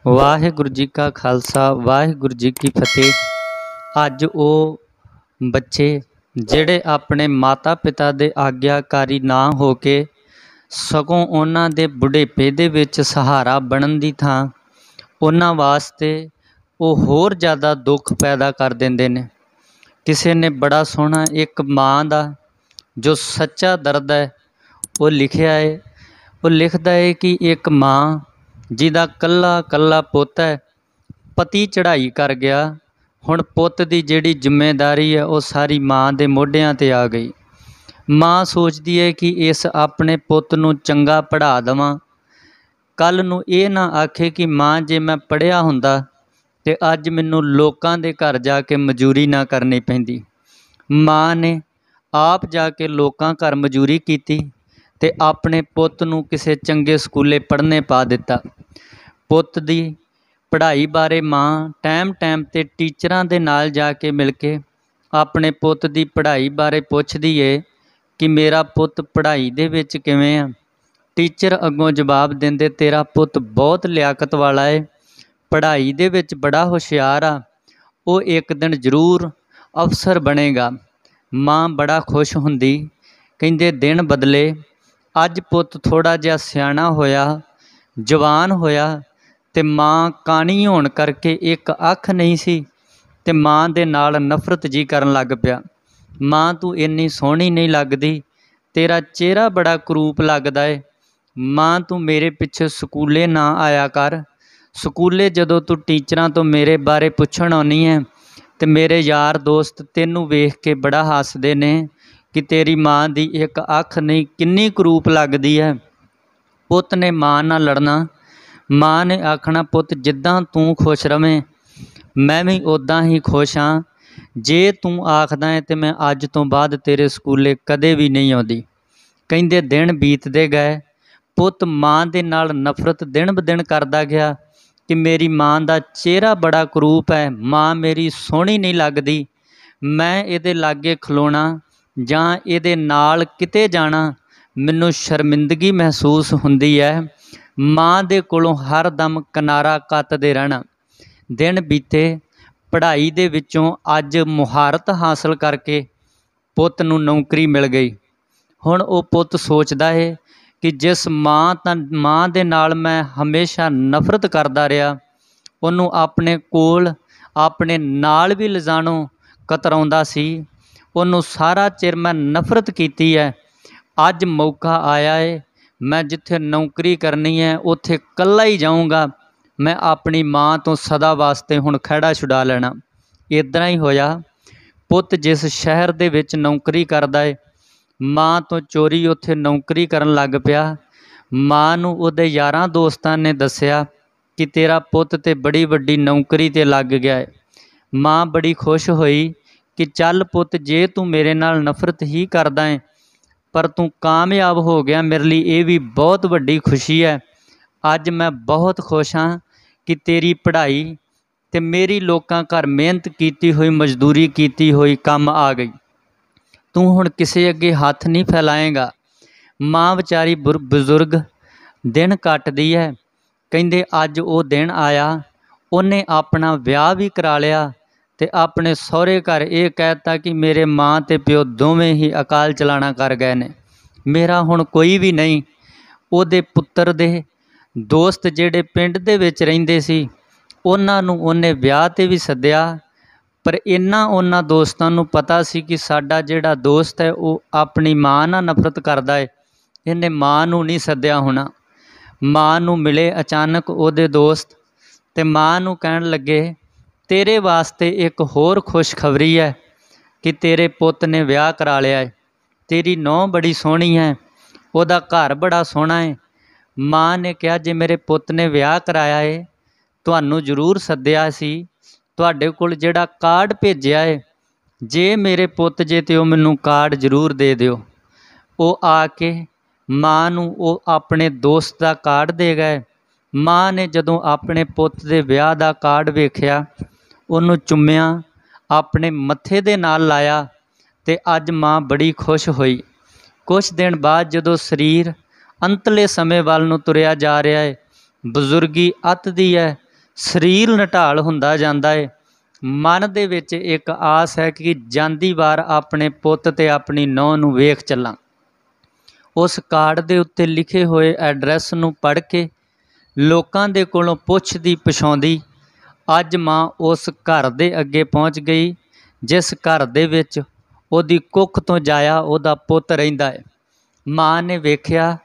वाहिगुरू जी का खालसा वाहिगुरू जी की फतेह। अज वो बच्चे जिहड़े अपने माता पिता दे आग्याकारी ना हो के सगों उन्हां दे बुढ़ेपे दे विच सहारा बनन दी थां उन्हां वास्ते वो होर ज़्यादा दुख पैदा कर देंदे ने। किसी ने बड़ा सोहना एक माँ का जो सच्चा दर्द है वो लिखिया है। वो लिखता है कि एक माँ जिहदा कल्ला कल्ला पुत है, पति चढ़ाई कर गया, हुण पुत दी जिहड़ी जिम्मेदारी है वो सारी माँ दे मोढियां ते आ गई। माँ सोचती है कि इस अपने पुत नूं चंगा पढ़ा देवां, कल नूं ये ना आखे कि माँ जे मैं पढ़िया हुंदा ते अज मैनूं लोकां दे घर जाके मजूरी ना करनी पैंदी। माँ ने आप जाके लोकां घर मजूरी कीती ते अपने पुत नूं किसे चंगे स्कूले पढ़ने पा दिता। पुत दी पढ़ाई बारे माँ टाइम टाइम ते टीचरां दे नाल जाके मिल के अपने पुत दी पढ़ाई बारे पुछदी है कि मेरा पुत पढ़ाई दे विच किवें आ। टीचर अगों जवाब देंदे तेरा पुत बहुत लियाकत वाला है, पढ़ाई दे विच बड़ा हुशियार आ, वो एक दिन जरूर अफसर बनेगा। माँ बड़ा खुश हुंदी, कहंदे दिन बदले, अज पुत थोड़ा जिहा सियाणा होया, जवान होया ते माँ काणी होण करके एक अख नहीं सी ते माँ दे नाल नफरत जी करन लग पिया। माँ तू इन्नी सोहनी नहीं लगदी, तेरा चेहरा बड़ा करूप लगदा है, माँ तू मेरे पिछे स्कूले ना आया कर। स्कूले जदों तू टीचरां तो मेरे बारे पुछण आउणी है ते मेरे यार दोस्त तैनूं वेख के बड़ा हसदे ने कि तेरी माँ दी एक अख नहीं किन्नी करूप लगदी है। पुत ने माँ नाल लड़ना, माँ ने आखना पुत जिद्दां तू खुश रवें मैं भी उदां ही खुश हाँ, जे तू आखदा है तो मैं अज तो बाद तेरे स्कूले कदे भी नहीं आउंदी। कहंदे दिन बीतदे गए, पुत माँ दे नाल नफरत दिन ब दिन करदा गया कि मेरी माँ का चेहरा बड़ा करूप है, माँ मेरी सोहनी नहीं लगदी, मैं इहदे लागे खलोना जां इहदे नाल किते जाना मैनूं शर्मिंदगी महसूस हुंदी है। माँ दे कोलों हर दम किनारा कतदे रहना। दिन बीते, पढ़ाई दे विचों अज मुहारत हासिल करके पुत नूं नौकरी मिल गई। हुण वो पुत सोचदा है कि जिस माँ दे नाल मैं हमेशा नफरत करदा रहा, उन्हों अपने कोल अपने नाल भी लिजाणों कतराउंदा सी, उन्हों सारा चिर मैं नफरत कीती है। अज मौका आया है, मैं जिथे नौकरी करनी है उत्थे कल्ला ही जाऊँगा, मैं अपनी माँ तो सदा वास्ते हुण खैड़ा छुड़ा लेना। इदां ही होया, पुत जिस शहर दे विच नौकरी करदा है, माँ तो चोरी उत्थे नौकरी करन लग पिया। माँ नूं उहदे यारां दोस्तां ने दस्सिया कि तेरा पुत ते बड़ी वड्डी नौकरी ते लग गया है। माँ बड़ी खुश होई कि चल पुत जे तू मेरे नाल नफरत ही करदा है पर तू कामयाब हो गया, मेरे लिए ये भी बहुत वड्डी खुशी है। अज मैं बहुत खुश हाँ कि तेरी पढ़ाई ते मेरी लोकां घर मेहनत कीती हुई मजदूरी कीती हुई कम आ गई, तू हुण किसे अगे हथ नहीं फैलाएगा। माँ बेचारी बजुर्ग दिन कटदी है। कहंदे अज वो दिन आया, उन्हें अपना विआह भी करा लिया ते अपने सहुरे घर ये कहता कि मेरे माँ ते प्यो दोवें ही अकाल चलाना कर गए ने, मेरा हुण कोई भी नहीं। उहदे पुत्तर दे दोस्त जिहड़े पिंड दे विच रहिंदे सी उन्हां नूं उहने विआह ते भी सद्दिया, पर इन्ना उन्हां दोस्तां नूं पता सी कि साडा जिहड़ा दोस्त है वो अपनी माँ नाल नफरत करदा है, इन्हें माँ नूं नहीं सद्दिया होना। माँ नूं मिले अचानक उहदे दोस्त ते माँ नूं कहण लगे तेरे वास्ते एक होर खुशखबरी है कि तेरे पुत ने विआह करा लिया है, तेरी नौं बड़ी सोहनी है, उहदा घर बड़ा सोहना है। माँ ने कहा जे मेरे पुत ने विआह कराया है तुहानूं जरूर सद्दिया सी, तुहाडे कोल जिहड़ा कार्ड भेजिया है जे मेरे पुत जे ते मैनूं कार्ड जरूर दे दिओ। वो आके माँ नूं वो अपने दोस्त का कार्ड दे गए। माँ ने जदों अपने पुत दे विआह का कार्ड वेखिया, उन्होंने चुम्मिया, अपने मत्थे दे नाल लाया ते अज माँ बड़ी खुश हुई। कुछ दिन बाद जदों शरीर अंतले समय वाल नूं तुरिया जा रहा है, बजुर्गी अत दी है, ਸਰੀਰ ਨਟਾਲ ਹੁੰਦਾ ਜਾਂਦਾ ਹੈ। ਮਨ ਦੇ ਵਿੱਚ ਇੱਕ ਆਸ ਹੈ ਕਿ ਜਾਂਦੀ ਵਾਰ ਆਪਣੇ ਪੁੱਤ ਤੇ ਆਪਣੀ ਨੂੰਹ ਨੂੰ ਵੇਖ ਚੱਲਾਂ। ਉਸ ਕਾਰਡ ਦੇ ਉੱਤੇ ਲਿਖੇ ਹੋਏ ਐਡਰੈਸ ਨੂੰ ਪੜ੍ਹ ਕੇ ਲੋਕਾਂ ਦੇ ਕੋਲੋਂ ਪੁੱਛਦੀ ਪਛਾਉਂਦੀ ਅੱਜ ਮਾਂ ਉਸ ਘਰ ਦੇ ਅੱਗੇ ਪਹੁੰਚ ਗਈ ਜਿਸ ਘਰ ਦੇ ਵਿੱਚ ਉਹਦੀ ਕੁੱਖ ਤੋਂ ਜਾਇਆ ਉਹਦਾ ਪੁੱਤ ਰਹਿੰਦਾ ਹੈ। ਮਾਂ ਨੇ ਵੇਖਿਆ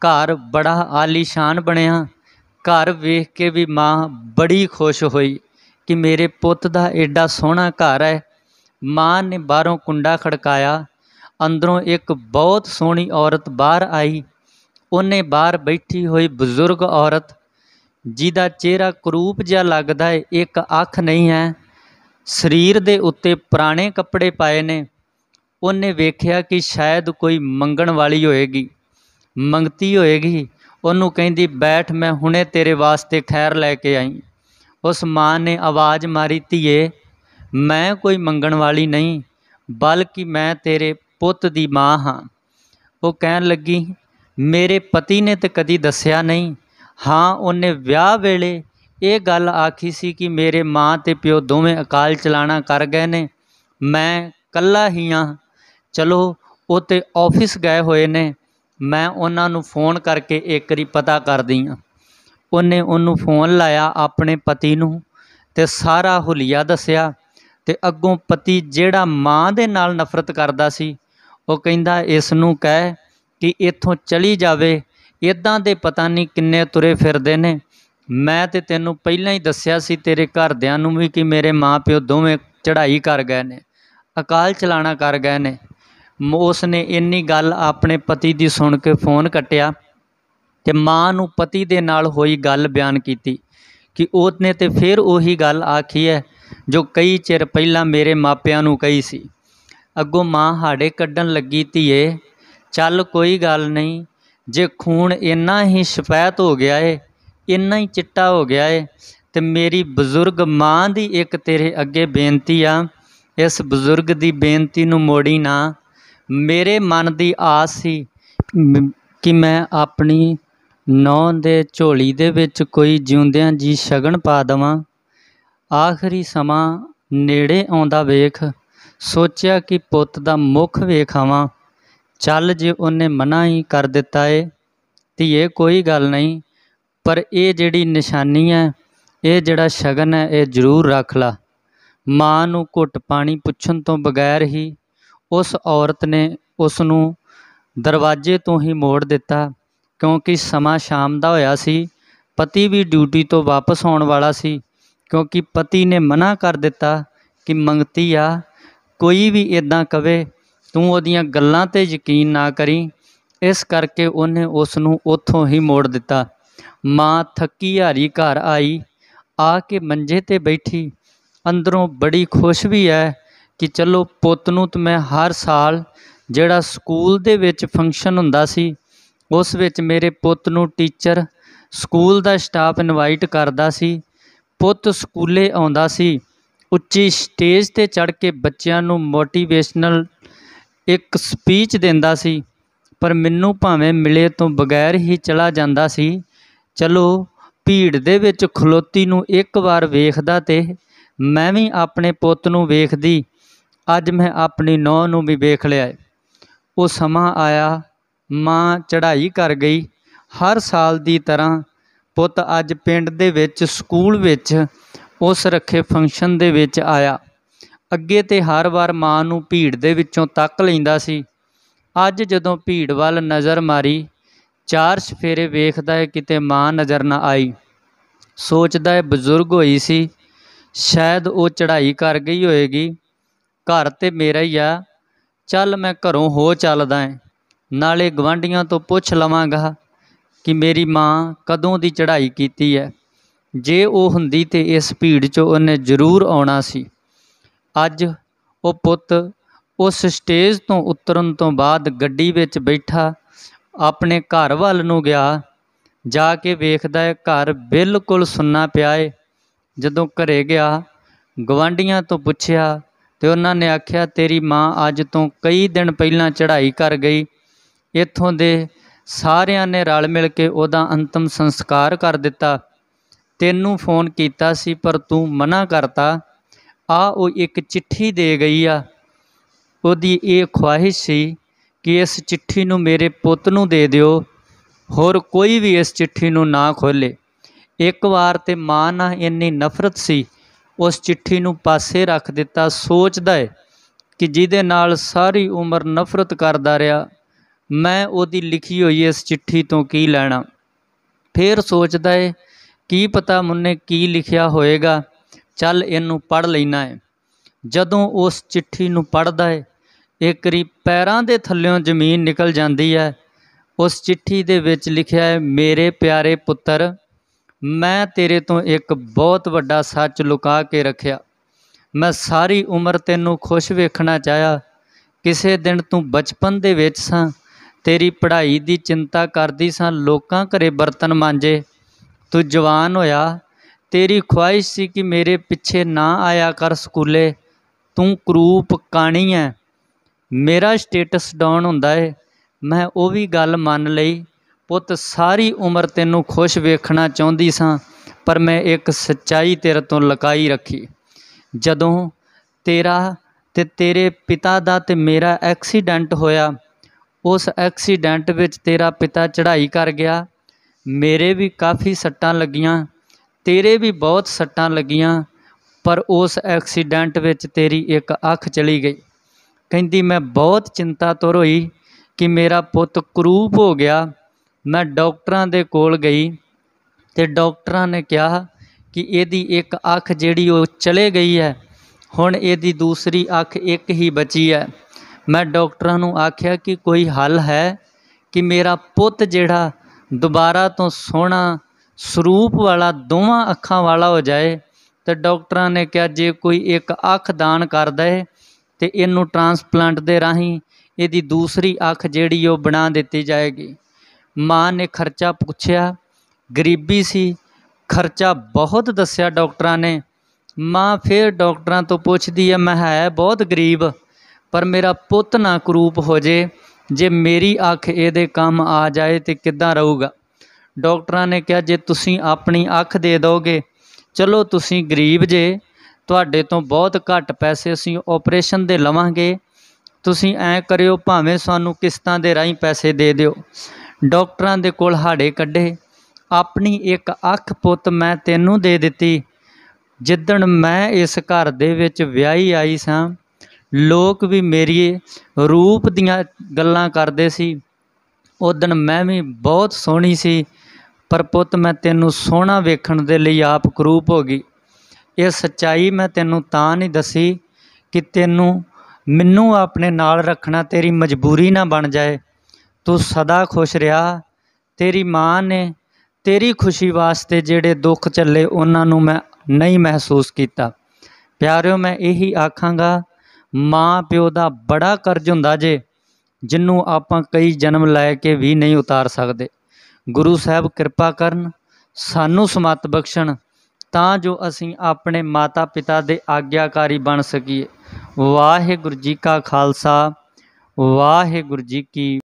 ਘਰ ਬੜਾ ਆਲੀਸ਼ਾਨ ਬਣਿਆ। ਘਰ ਵੇਖ ਕੇ ਵੀ ਮਾਂ ਬੜੀ ਖੁਸ਼ ਹੋਈ ਕਿ ਮੇਰੇ ਪੁੱਤ ਦਾ ਐਡਾ ਸੋਹਣਾ ਘਰ ਹੈ। ਮਾਂ ਨੇ ਬਾਹਰੋਂ ਕੁੰਡਾ ਖੜਕਾਇਆ। ਅੰਦਰੋਂ ਇੱਕ ਬਹੁਤ ਸੋਹਣੀ ਔਰਤ ਬਾਹਰ ਆਈ। ਉਹਨੇ ਬਾਹਰ ਬੈਠੀ ਹੋਈ ਬਜ਼ੁਰਗ ਔਰਤ ਜਿਹਦਾ ਚਿਹਰਾ ਕਰੂਪ ਜਿਹਾ ਲੱਗਦਾ ਹੈ, ਇੱਕ ਅੱਖ ਨਹੀਂ ਹੈ, ਸਰੀਰ ਦੇ ਉੱਤੇ ਪੁਰਾਣੇ ਕੱਪੜੇ ਪਾਏ ਨੇ। ਉਹਨੇ ਵੇਖਿਆ ਕਿ ਸ਼ਾਇਦ ਕੋਈ ਮੰਗਣ ਵਾਲੀ ਹੋਏਗੀ, ਮੰਗਤੀ ਹੋਏਗੀ। ਉਹਨੂੰ ਕਹਿੰਦੀ ਬੈਠ, ਮੈਂ ਹੁਣੇ ਤੇਰੇ ਵਾਸਤੇ ਖੈਰ ਲੈ ਕੇ ਆਈ। ਉਸ ਮਾਂ ਨੇ ਆਵਾਜ਼ ਮਾਰੀ, ਧੀਏ ਮੈਂ ਕੋਈ ਮੰਗਣ ਵਾਲੀ ਨਹੀਂ, ਬਲਕਿ ਮੈਂ ਤੇਰੇ ਪੁੱਤ ਦੀ ਮਾਂ ਹਾਂ। ਉਹ ਕਹਿਣ ਲੱਗੀ ਮੇਰੇ ਪਤੀ ਨੇ ਤਾਂ ਕਦੀ ਦੱਸਿਆ ਨਹੀਂ। ਹਾਂ, ਉਹਨੇ ਵਿਆਹ ਵੇਲੇ ਇਹ ਗੱਲ ਆਖੀ ਸੀ ਕਿ ਮੇਰੇ ਮਾਂ ਤੇ ਪਿਓ ਦੋਵੇਂ ਅਕਾਲ ਚਲਾਣਾ ਕਰ ਗਏ ਨੇ, ਮੈਂ ਇਕੱਲਾ ਹੀ ਹਾਂ। ਚਲੋ ਉਹ ਤਾਂ ਆਫਿਸ ਗਏ ਹੋਏ ਨੇ, ਮੈਂ ਉਹਨਾਂ ਨੂੰ ਫੋਨ ਕਰਕੇ ਇੱਕ ਵਾਰੀ ਪਤਾ ਕਰਦੀ ਹਾਂ। ਉਹਨੇ ਉਹਨੂੰ ਫੋਨ ਲਾਇਆ ਆਪਣੇ ਪਤੀ ਨੂੰ ਅਤੇ ਸਾਰਾ ਹੁਲੀਆ ਦੱਸਿਆ। ਅਤੇ ਅੱਗੋਂ ਪਤੀ ਜਿਹੜਾ ਮਾਂ ਦੇ ਨਾਲ ਨਫ਼ਰਤ ਕਰਦਾ ਸੀ ਉਹ ਕਹਿੰਦਾ ਇਸ ਨੂੰ ਕਹਿ ਕਿ ਇੱਥੋਂ ਚਲੀ ਜਾਵੇ, ਇੱਦਾਂ ਦੇ ਪਤਾ ਨਹੀਂ ਕਿੰਨੇ ਤੁਰੇ ਫਿਰਦੇ ਨੇ। ਮੈਂ ਤਾਂ ਤੈਨੂੰ ਪਹਿਲਾਂ ਹੀ ਦੱਸਿਆ ਸੀ ਤੇਰੇ ਘਰਦਿਆਂ ਨੂੰ ਵੀ ਕਿ ਮੇਰੇ ਮਾਂ ਪਿਓ ਦੋਵੇਂ ਚੜ੍ਹਾਈ ਕਰ ਗਏ ਨੇ, ਅਕਾਲ ਚਲਾਣਾ ਕਰ ਗਏ ਨੇ। ਉਸ ਨੇ ਇੰਨੀ ਗੱਲ ਆਪਣੇ ਪਤੀ ਦੀ ਸੁਣ ਕੇ ਫੋਨ ਕੱਟਿਆ ਅਤੇ ਮਾਂ ਨੂੰ ਪਤੀ ਦੇ ਨਾਲ ਹੋਈ ਗੱਲ ਬਿਆਨ ਕੀਤੀ ਕਿ ਉਹਨੇ ਤਾਂ ਫਿਰ ਉਹੀ ਗੱਲ ਆਖੀ ਹੈ ਜੋ ਕਈ ਚਿਰ ਪਹਿਲਾਂ ਮੇਰੇ ਮਾਪਿਆਂ ਨੂੰ ਕਹੀ ਸੀ। ਅੱਗੋਂ ਮਾਂ ਹਾੜੇ ਕੱਢਣ ਲੱਗੀ, ਧੀਏ ਚੱਲ ਕੋਈ ਗੱਲ ਨਹੀਂ, ਜੇ ਖੂਨ ਇੰਨਾ ਹੀ ਸ਼ਫੈਤ ਹੋ ਗਿਆ ਏ, ਇੰਨਾ ਹੀ ਚਿੱਟਾ ਹੋ ਗਿਆ ਏ, ਅਤੇ ਮੇਰੀ ਬਜ਼ੁਰਗ ਮਾਂ ਦੀ ਇੱਕ ਤੇਰੇ ਅੱਗੇ ਬੇਨਤੀ ਆ, ਇਸ ਬਜ਼ੁਰਗ ਦੀ ਬੇਨਤੀ ਨੂੰ ਮੋੜੀ ਨਾ। ਮੇਰੇ ਮਨ ਦੀ ਆਸ ਸੀ ਕਿ ਮੈਂ ਆਪਣੀ ਨੂੰਹ ਦੇ ਝੋਲੀ ਦੇ ਵਿੱਚ ਕੋਈ ਜਿਉਂਦਿਆਂ ਜੀ ਸ਼ਗਨ ਪਾ ਦੇਵਾਂ। ਆਖਰੀ ਸਮਾਂ ਨੇੜੇ ਆਉਂਦਾ ਵੇਖ ਸੋਚਿਆ ਕਿ ਪੁੱਤ ਦਾ ਮੁੱਖ ਵੇਖ ਆਵਾਂ। ਚੱਲ ਜੇ ਉਹਨੇ ਮਨਾ ਹੀ ਕਰ ਦਿੱਤਾ ਏ ਧੀਏ ਕੋਈ ਗੱਲ ਨਹੀਂ, ਪਰ ਇਹ ਜਿਹੜੀ ਨਿਸ਼ਾਨੀ ਹੈ, ਇਹ ਜਿਹੜਾ ਸ਼ਗਨ ਹੈ, ਇਹ ਜ਼ਰੂਰ ਰੱਖ ਲਾ। ਮਾਂ ਨੂੰ ਘੁੱਟ ਪਾਣੀ ਪੁੱਛਣ ਤੋਂ ਬਗੈਰ ਹੀ ਉਸ ਔਰਤ ਨੇ ਉਸ ਨੂੰ ਦਰਵਾਜ਼ੇ ਤੋਂ ਹੀ ਮੋੜ ਦਿੱਤਾ, ਕਿਉਂਕਿ ਸਮਾਂ ਸ਼ਾਮ ਦਾ ਹੋਇਆ ਸੀ। ਪਤੀ ਵੀ ਡਿਊਟੀ ਤੋਂ ਵਾਪਸ ਆਉਣ ਵਾਲਾ ਸੀ, ਕਿਉਂਕਿ ਪਤੀ ਨੇ ਮਨਾ ਕਰ ਦਿੱਤਾ ਕਿ ਮੰਗਤੀ ਆ, ਕੋਈ ਵੀ ਇੱਦਾਂ ਕਵੇ ਤੂੰ ਉਹਦੀਆਂ ਗੱਲਾਂ 'ਤੇ ਯਕੀਨ ਨਾ ਕਰੀ। ਇਸ ਕਰਕੇ ਉਹਨੇ ਉਸ ਨੂੰ ਉੱਥੋਂ ਹੀ ਮੋੜ ਦਿੱਤਾ। ਮਾਂ ਥੱਕੀ ਹਾਰੀ ਘਰ ਆਈ, ਆ ਕੇ ਮੰਜੇ 'ਤੇ ਬੈਠੀ, ਅੰਦਰੋਂ ਬੜੀ ਖੁਸ਼ ਵੀ ਹੈ ਕਿ ਚਲੋ ਪੁੱਤ ਨੂੰ ਤਾਂ ਮੈਂ ਹਰ ਸਾਲ ਜਿਹੜਾ ਸਕੂਲ ਦੇ ਵਿੱਚ ਫੰਕਸ਼ਨ ਹੁੰਦਾ ਸੀ ਉਸ ਵਿੱਚ ਮੇਰੇ ਪੁੱਤ ਨੂੰ ਟੀਚਰ ਸਕੂਲ ਦਾ ਸਟਾਫ ਇਨਵਾਈਟ ਕਰਦਾ ਸੀ। ਪੁੱਤ ਸਕੂਲੇ ਆਉਂਦਾ ਸੀ, ਉੱਚੀ ਸਟੇਜ 'ਤੇ ਚੜ੍ਹ ਕੇ ਬੱਚਿਆਂ ਨੂੰ ਮੋਟੀਵੇਸ਼ਨਲ ਇੱਕ ਸਪੀਚ ਦਿੰਦਾ ਸੀ, ਪਰ ਮੈਨੂੰ ਭਾਵੇਂ ਮਿਲੇ ਤੋਂ ਬਗੈਰ ਹੀ ਚਲਾ ਜਾਂਦਾ ਸੀ। ਚਲੋ ਭੀੜ ਦੇ ਵਿੱਚ ਖਲੋਤੀ ਨੂੰ ਇੱਕ ਵਾਰ ਵੇਖਦਾ ਤੇ ਮੈਂ ਵੀ ਆਪਣੇ ਪੁੱਤ ਨੂੰ ਵੇਖਦੀ। ਅੱਜ ਮੈਂ ਆਪਣੀ ਨੂੰਹ ਨੂੰ ਵੀ ਵੇਖ ਲਿਆ। ਉਹ ਸਮਾਂ ਆਇਆ, ਮਾਂ ਚੜ੍ਹਾਈ ਕਰ ਗਈ। ਹਰ ਸਾਲ ਦੀ ਤਰ੍ਹਾਂ ਪੁੱਤ ਅੱਜ ਪਿੰਡ ਦੇ ਵਿੱਚ ਸਕੂਲ ਵਿੱਚ ਉਸ ਰੱਖੇ ਫੰਕਸ਼ਨ ਦੇ ਵਿੱਚ ਆਇਆ। ਅੱਗੇ ਤਾਂ ਹਰ ਵਾਰ ਮਾਂ ਨੂੰ ਭੀੜ ਦੇ ਵਿੱਚੋਂ ਤੱਕ ਲੈਂਦਾ ਸੀ। ਅੱਜ ਜਦੋਂ ਭੀੜ ਵੱਲ ਨਜ਼ਰ ਮਾਰੀ, ਚਾਰ ਚੁਫੇਰੇ ਵੇਖਦਾ ਹੈ ਕਿਤੇ ਮਾਂ ਨਜ਼ਰ ਨਾ ਆਈ। ਸੋਚਦਾ ਹੈ ਬਜ਼ੁਰਗ ਹੋਈ ਸੀ, ਸ਼ਾਇਦ ਉਹ ਚੜ੍ਹਾਈ ਕਰ ਗਈ ਹੋਏਗੀ। ਘਰ ਤਾਂ ਮੇਰਾ ਹੀ ਆ, ਚੱਲ ਮੈਂ ਘਰੋਂ ਹੋ ਚੱਲਦਾ ਹੈ, ਨਾਲੇ ਗਵਾਂਢੀਆਂ ਤੋਂ ਪੁੱਛ ਲਵਾਂਗਾ ਕਿ ਮੇਰੀ ਮਾਂ ਕਦੋਂ ਦੀ ਚੜ੍ਹਾਈ ਕੀਤੀ ਹੈ। ਜੇ ਉਹ ਹੁੰਦੀ ਤਾਂ ਇਸ ਭੀੜ 'ਚੋਂ ਉਹਨੇ ਜ਼ਰੂਰ ਆਉਣਾ ਸੀ। ਅੱਜ ਉਹ ਪੁੱਤ ਉਸ ਸਟੇਜ ਤੋਂ ਉਤਰਨ ਤੋਂ ਬਾਅਦ ਗੱਡੀ ਵਿੱਚ ਬੈਠਾ ਆਪਣੇ ਘਰ ਵੱਲ ਨੂੰ ਗਿਆ। ਜਾ ਕੇ ਵੇਖਦਾ ਹੈ ਘਰ ਬਿਲਕੁਲ ਸੁੰਨਾ ਪਿਆ ਏ। ਜਦੋਂ ਘਰੇ ਗਿਆ, ਗਵਾਂਢੀਆਂ ਤੋਂ ਪੁੱਛਿਆ ਅਤੇ ਉਹਨਾਂ ਨੇ ਆਖਿਆ ਤੇਰੀ ਮਾਂ ਅੱਜ ਤੋਂ ਕਈ ਦਿਨ ਪਹਿਲਾਂ ਚੜ੍ਹਾਈ ਕਰ ਗਈ। ਇੱਥੋਂ ਦੇ ਸਾਰਿਆਂ ਨੇ ਰਲ ਮਿਲ ਕੇ ਉਹਦਾ ਅੰਤਮ ਸੰਸਕਾਰ ਕਰ ਦਿੱਤਾ। ਤੈਨੂੰ फ़ोन ਕੀਤਾ ਸੀ पर तू मना करता। आ ਉਹ एक चिट्ठी दे गई आ। ਉਹਦੀ ਇਹ ख्वाहिश सी कि इस चिट्ठी ਨੂੰ ਮੇਰੇ ਪੁੱਤ ਨੂੰ ਦੇ ਦਿਓ, ਹੋਰ ਕੋਈ ਵੀ इस चिट्ठी ਨੂੰ ना खोले। एक वार ते माँ नाल ਇੰਨੀ नफरत सी, उस चिट्ठी ਨੂੰ पासे रख दिता। सोचदा है कि ਜਿਹਦੇ ਨਾਲ सारी उम्र नफरत करदा रहा, मैं ਉਹਦੀ लिखी हुई इस चिट्ठी तो की लैना। फिर सोचदा है की पता मुन्ने की लिखिया होएगा, चल इनू पढ़ लेना है। जदों उस चिट्ठी नूं पढ़दा है, एक वारी पैरां दे थल्लों जमीन निकल जाती है। उस चिट्ठी दे विच लिखिया है, मेरे प्यारे पुत्र, मैं तेरे तो एक बहुत वड्डा सच लुका के रखिया। मैं सारी उम्र तैनूं खुश वेखना चाहया। किसे दिन तू बचपन दे विच सां, तेरी पढ़ाई दी चिंता करदी सां, लोकां घरे बर्तन मांजे। तू जवान होया, तेरी ख्वाहिश सी कि मेरे पिछे ना आया कर स्कूले, तू करूप काणी है। मेरा स्टेटस डाउन हुंदा है, मैं वो भी गल मन लई। पुत सारी उम्र तैनूं खुश वेखना चाहुंदी सां, पर मैं एक सच्चाई तेरे तो लुकाई रखी। जदों तेरा ते तेरे पिता दा ते मेरा एक्सीडेंट होया, उस एक्सीडेंट विच तेरा पिता चढ़ाई कर गया, मेरे भी काफ़ी सट्टां लगियां, तेरे भी बहुत सट्टां लगियां, पर उस एक्सीडेंट विच तेरी एक अख चली गई। कहंदी मैं बहुत चिंता तुर होई कि मेरा पुत करूप हो गया। मैं डॉक्टरां दे कोल गई ते डॉक्टरां ने कहा कि इहदी एक अख जिहड़ी वो चले गई है, हुण इहदी दूसरी अख एक ही बची है। मैं डॉक्टरां नूं आख्या कि कोई हल है कि मेरा पुत जिहड़ा दोबारा तो सोहना सरूप वाला दोवां अखां वाला हो जाए। तो डॉक्टरां ने कहा जे कोई एक अख दान कर दे तो इनू ट्रांसप्लांट दे राहीं इहदी दूसरी अख जिहड़ी वो बना दित्ती जाएगी। माँ ने खर्चा पुछया, गरीबी सी, खर्चा बहुत दस्या डॉक्टरां ने। माँ फिर डॉक्टरां तो पुछदी है, मैं है बहुत गरीब, पर मेरा पुत ना करूप हो जे, जे मेरी अख इहदे काम आ जाए तो किद्दां रहूगा। डॉक्टरां ने कहा जे तुसीं अपनी अख दे दोगे, चलो तुसीं गरीब जे, तुहाडे तो बहुत घट पैसे असीं ऑपरेशन दे लवांगे, तुसीं ऐ करियो भावें सानूं किस्तां दे राहीं पैसे दे दिओ। डॉक्टरां दे कोल हाड़े कड्ढे, अपनी एक अख पुत मैं तैनूं दे दित्ती। जिद्दण मैं इस घर दे विच विआही आई सां, लोग भी मेरी रूप दीयां गल्लां करदे सी, उदण मैं भी बहुत सोहणी सी, पर पुत मैं तैनूं सोहना वेखण दे लई आप करूप हो गई। ये सच्चाई मैं तैनूं तां नहीं दसी कि तैनूं मैनूं अपने नाल रखना तेरी मजबूरी ना बन जाए। तू सदा खुश रहा। तेरी माँ ने तेरी खुशी वास्ते जिहड़े दुख झल्ले उन्हां नूं मैं नहीं महसूस किया। प्यारिओ मैं यही आखांगा, माँ प्यो दा बड़ा कर्ज हुंदा जे, जिन्हों आपां कई जन्म लैके भी नहीं उतार सकते। गुरु साहब कृपा करन, सानू समत बख्शण, तां जो असीं अपने माता पिता दे आग्याकारी बन सकीए। वाहिगुरू जी का खालसा, वाहिगुरू जी की